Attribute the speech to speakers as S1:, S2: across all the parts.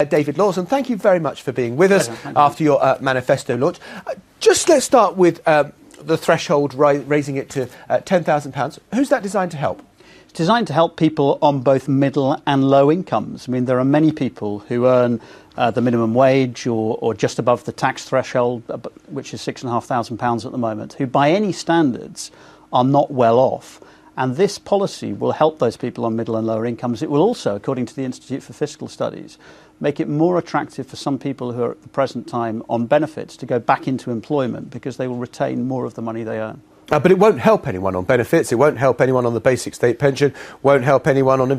S1: David Lawson, thank you very much for being with us after your manifesto launch. Just let's start with the threshold, raising it to £10,000. Who's that designed to help?
S2: It's designed to help people on both middle and low incomes. I mean, there are many people who earn the minimum wage or just above the tax threshold, which is £6,500 at the moment, who by any standards are not well off. And this policy will help those people on middle and lower incomes. It will also, according to the Institute for Fiscal Studies, make it more attractive for some people who are at the present time on benefits to go back into employment because they will retain more of the money they earn.
S1: But it won't help anyone on benefits, it won't help anyone on the basic state pension, won't help anyone on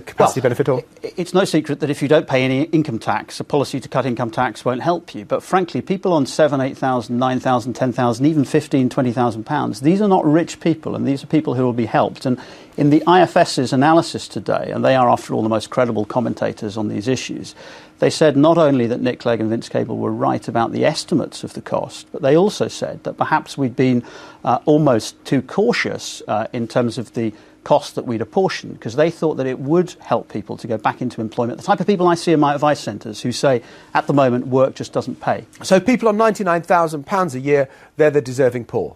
S1: capacity benefit. Or
S2: it's no secret that if you don't pay any income tax, a policy to cut income tax won't help you. But frankly, people on £7,000, £8,000, £9,000, £10,000, even £15,000, £20,000, these are not rich people, and these are people who will be helped. And in the IFS's analysis today, and they are, after all, the most credible commentators on these issues, they said not only that Nick Clegg and Vince Cable were right about the estimates of the cost, but they also said that perhaps we'd been almost too cautious in terms of the cost that we'd apportioned, because they thought that it would help people to go back into employment. The type of people I see in my advice centres who say, at the moment, work just doesn't pay.
S1: So people on £99,000 a year, they're the deserving poor?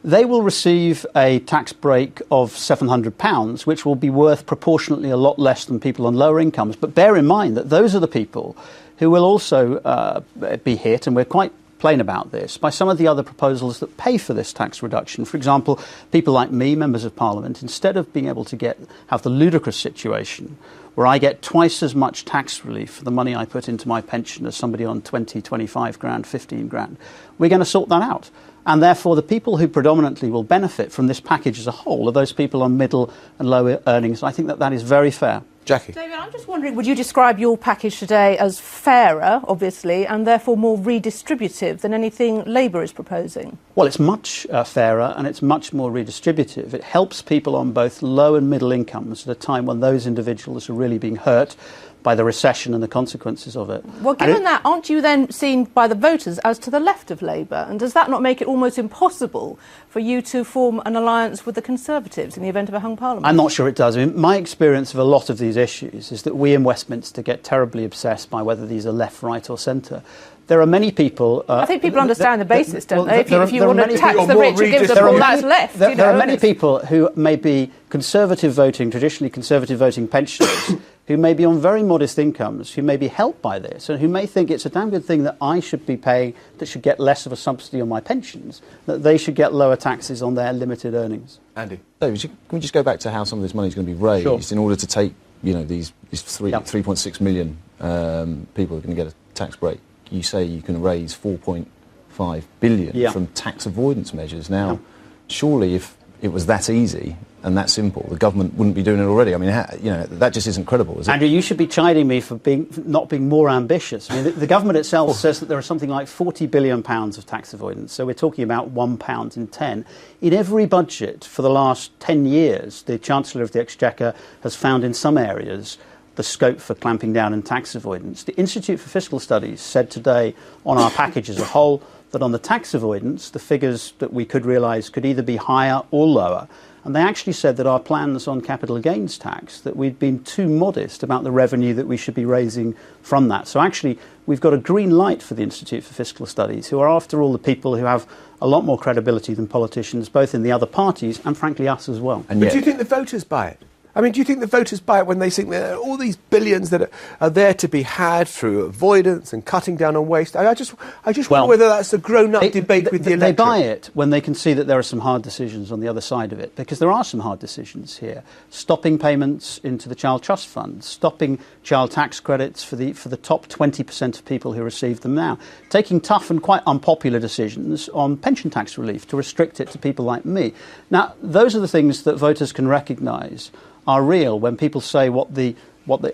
S2: They will receive a tax break of £700, which will be worth proportionately a lot less than people on lower incomes. But bear in mind that those are the people who will also be hit, and we're quite plain about this, by some of the other proposals that pay for this tax reduction. For example, people like me, members of Parliament, instead of being able to have the ludicrous situation where I get twice as much tax relief for the money I put into my pension as somebody on 20, 25 grand, 15 grand, we're going to sort that out. And therefore, the people who predominantly will benefit from this package as a whole are those people on middle and lower earnings. I think that that is very fair.
S1: Jackie?
S3: David, I'm just wondering, would you describe your package today as fairer, obviously, and therefore more redistributive than anything Labour is proposing?
S2: Well, it's much fairer and it's much more redistributive. It helps people on both low and middle incomes at a time when those individuals are really being hurt by the recession and the consequences of it.
S3: Well, given that, aren't you then seen by the voters as to the left of Labour? And does that not make it almost impossible for you to form an alliance with the Conservatives in the event of a hung Parliament?
S2: I'm not sure it does. I mean, my experience of a lot of these issues is that we in Westminster get terribly obsessed by whether these are left, right or centre. There are many people...
S3: I think people understand the basis, don't they? If you want to tax the rich and give them all that's left.
S2: There are many people who may be Conservative voting, traditionally Conservative voting pensioners, who may be on very modest incomes, who may be helped by this, and who may think it's a damn good thing that I should be paying, that should get less of a subsidy on my pensions, that they should get lower taxes on their limited earnings.
S1: Andy?
S4: David, can we just go back to how some of this money is going to be raised in order to take, these 3.6 million people are going to get a tax break? You say you can raise 4.5 billion from tax avoidance measures. Now, surely if it was that easy and that simple, the government wouldn't be doing it already. I mean, that just isn't credible, is it?
S2: Andrew, you should be chiding me for not being more ambitious. I mean, the government itself says that there are something like £40 billion of tax avoidance, so we're talking about £1 in 10. In every budget for the last 10 years, the Chancellor of the Exchequer has found in some areas the scope for clamping down on tax avoidance. The Institute for Fiscal Studies said today on our package as a whole that on the tax avoidance, the figures that we could realise could either be higher or lower. And they actually said that our plans on capital gains tax, that we'd been too modest about the revenue that we should be raising from that. So actually, we've got a green light for the Institute for Fiscal Studies, who are, after all, the people who have a lot more credibility than politicians, both in the other parties and, frankly, us as well.
S1: But do you think the voters buy it? I mean, do you think the voters buy it when they think there are all these billions that are there to be had through avoidance and cutting down on waste? I just wonder whether that's a grown-up debate with the electorate.
S2: They buy it when they can see that there are some hard decisions on the other side of it, because there are some hard decisions here. Stopping payments into the Child Trust Fund, stopping child tax credits for the top 20% of people who receive them now, taking tough and quite unpopular decisions on pension tax relief to restrict it to people like me. Now, those are the things that voters can recognise are real when people say what the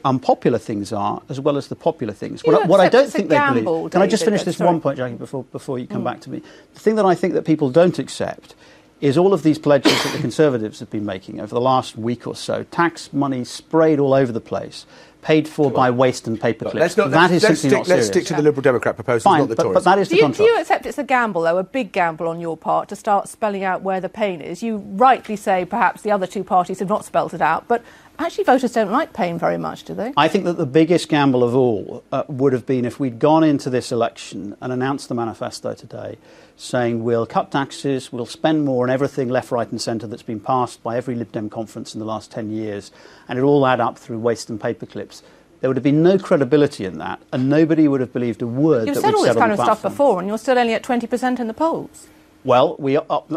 S2: unpopular things are as well as the popular things. What I don't think they believe... Can I just finish this one point, Jackie, before you come back to me? The thing that I think that people don't accept is all of these pledges that the Conservatives have been making over the last week or so. Tax money sprayed all over the place, paid for by waste and paperclips.
S1: Let's stick to the Liberal Democrat proposals, not the Tories.
S2: But that is the contrast.
S3: Do you accept it's a gamble, though, a big gamble on your part, to start spelling out where the pain is? You rightly say perhaps the other two parties have not spelled it out, but Actually, voters don't like paying very much, do they?
S2: I think that the biggest gamble of all would have been if we'd gone into this election and announced the manifesto today saying we'll cut taxes, we'll spend more on everything left, right and centre that's been passed by every LibDem conference in the last 10 years, and it all add up through waste and paper clips. There would have been no credibility in that, and nobody would have believed a word that we'd said on the platform.
S3: You've said all this kind of stuff before, and you're still only at 20% in the polls.
S2: Well,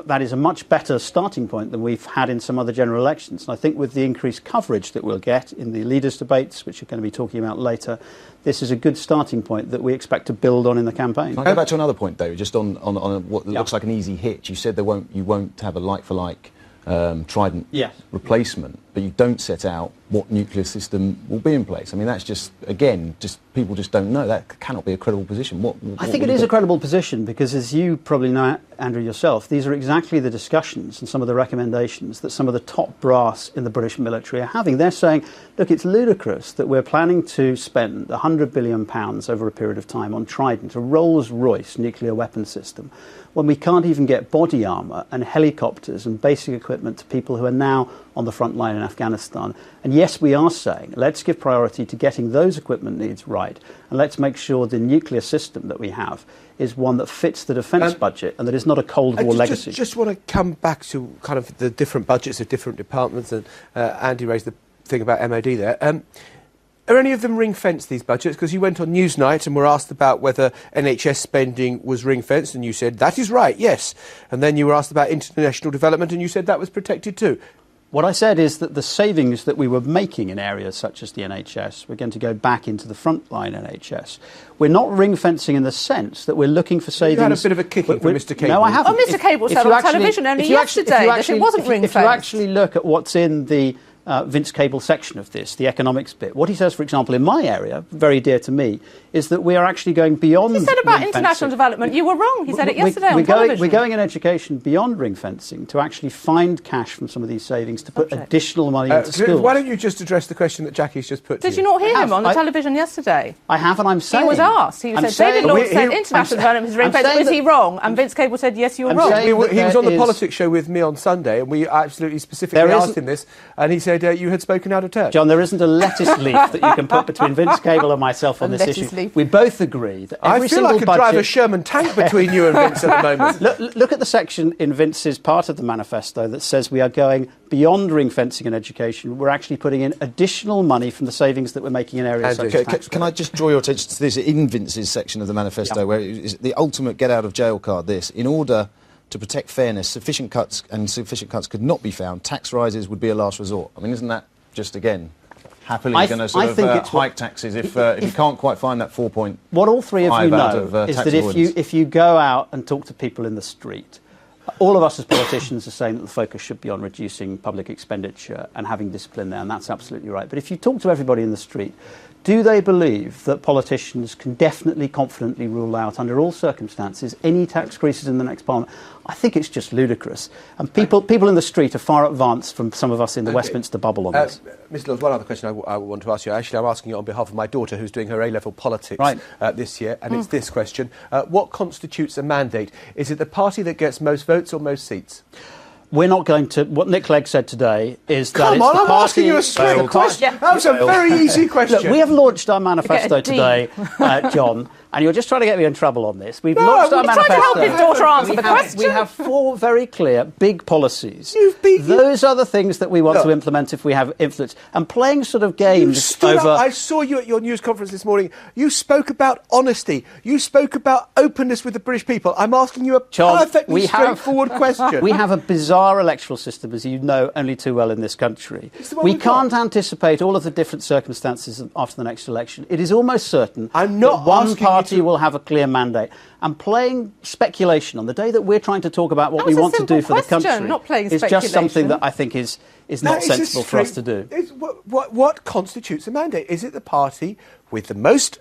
S2: that is a much better starting point than we've had in some other general elections. And I think with the increased coverage that we'll get in the leaders' debates, which we're going to be talking about later, this is a good starting point that we expect to build on in the campaign.
S4: Can I go back to another point, though, just on what looks like an easy hit? You said you won't have a like-for-like Trident replacement, but you don't set out what nuclear system will be in place. I mean, that's just people just don't know. That cannot be a credible position.
S2: I think it is a credible position because, as you probably know, Andrew, yourself, these are exactly the discussions and some of the recommendations that some of the top brass in the British military are having. They're saying, look, it's ludicrous that we're planning to spend £100 billion over a period of time on Trident, a Rolls-Royce nuclear weapon system, when we can't even get body armour and helicopters and basic equipment to people who are now on the front line in Afghanistan. And yes, we are saying, let's give priority to getting those equipment needs right, and let's make sure the nuclear system that we have is one that fits the defence budget and that is not a Cold War legacy.
S1: Just want to come back to kind of the different budgets of different departments, and Andy raised the thing about MOD there. Are any of them ring-fenced, these budgets? Because you went on Newsnight and were asked about whether NHS spending was ring-fenced, and you said, that is right, yes. And then you were asked about international development, and you said that was protected too.
S2: What I said is that the savings that we were making in areas such as the NHS, we're going to go back into the frontline NHS. We're not ring-fencing in the sense that we're looking for savings.
S1: You had a bit of a kicking from Mr Cable.
S2: No, I haven't.
S3: Oh, Mr Cable said on television only yesterday that it wasn't ring-fenced.
S2: If you actually look at what's in the Vince Cable section of this, the economics bit, what he says, for example, in my area, very dear to me, is that we are actually going beyond
S3: He said about international development, you were wrong. He said it yesterday on television.
S2: We're going in education beyond ring fencing to actually find cash from some of these savings to put additional money into schools.
S1: Why don't you just address the question that Jackie's just put to you?
S3: Did you not hear him on the television yesterday?
S2: I have, and I'm saying...
S3: He was asked. He said, David Lord said international development is ring fencing. Was he wrong? And Vince Cable said, yes, you're wrong.
S1: He was on the politics show with me on Sunday, and we absolutely specifically asked him this, and he said you had spoken out of turn.
S2: John, there isn't a lettuce leaf that you can put between Vince Cable and myself on this issue. We both agree that every single budget...
S1: I feel like I could drive a Sherman tank between you and Vince at the moment.
S2: Look at the section in Vince's part of the manifesto that says we are going beyond ring fencing and education. We're actually putting in additional money from the savings that we're making in areas such as tax.
S4: Can I just draw your attention to this in Vince's section of the manifesto, where it is the ultimate get-out-of-jail card, this. In order to protect fairness, sufficient cuts could not be found. Tax rises would be a last resort. I mean, isn't that just, again... happily going to sort of hike taxes if you can't quite find that 4 point.
S2: What all three of you know is that if you go out and talk to people in the street, all of us as politicians are saying that the focus should be on reducing public expenditure and having discipline there, and that's absolutely right. But if you talk to everybody in the street, do they believe that politicians can definitely, confidently rule out, under all circumstances, any tax increases in the next Parliament? I think it's just ludicrous. And people in the street are far advanced from some of us in the Westminster bubble on this.
S1: Mr Lord, one other question I want to ask you. Actually, I'm asking you on behalf of my daughter, who's doing her A-level politics this year, and it's this question. What constitutes a mandate? Is it the party that gets most votes or most seats?
S2: We're not going to... What Nick Clegg said today is that
S1: I'm asking you a straight question. That was a very easy question.
S2: Look, we have launched our manifesto today, John, and you're just trying to get me in trouble on this. We've launched our manifesto.
S3: Trying to help his daughter answer the question.
S2: We have 4 very clear, big policies. Those are the things that we want to implement if we have influence. And playing sort of games over...
S1: I saw you at your news conference this morning. You spoke about honesty. You spoke about openness with the British people. I'm asking you a perfectly straightforward question.
S2: We have a bizarre electoral system, as you know only too well in this country. We can't anticipate all of the different circumstances after the next election. It is almost certain that one party will have a clear mandate. And playing speculation on the day that we're trying to talk about what we want to do for the country is just something that I think is not sensible for us to do.
S1: What constitutes a mandate? Is it the party with the most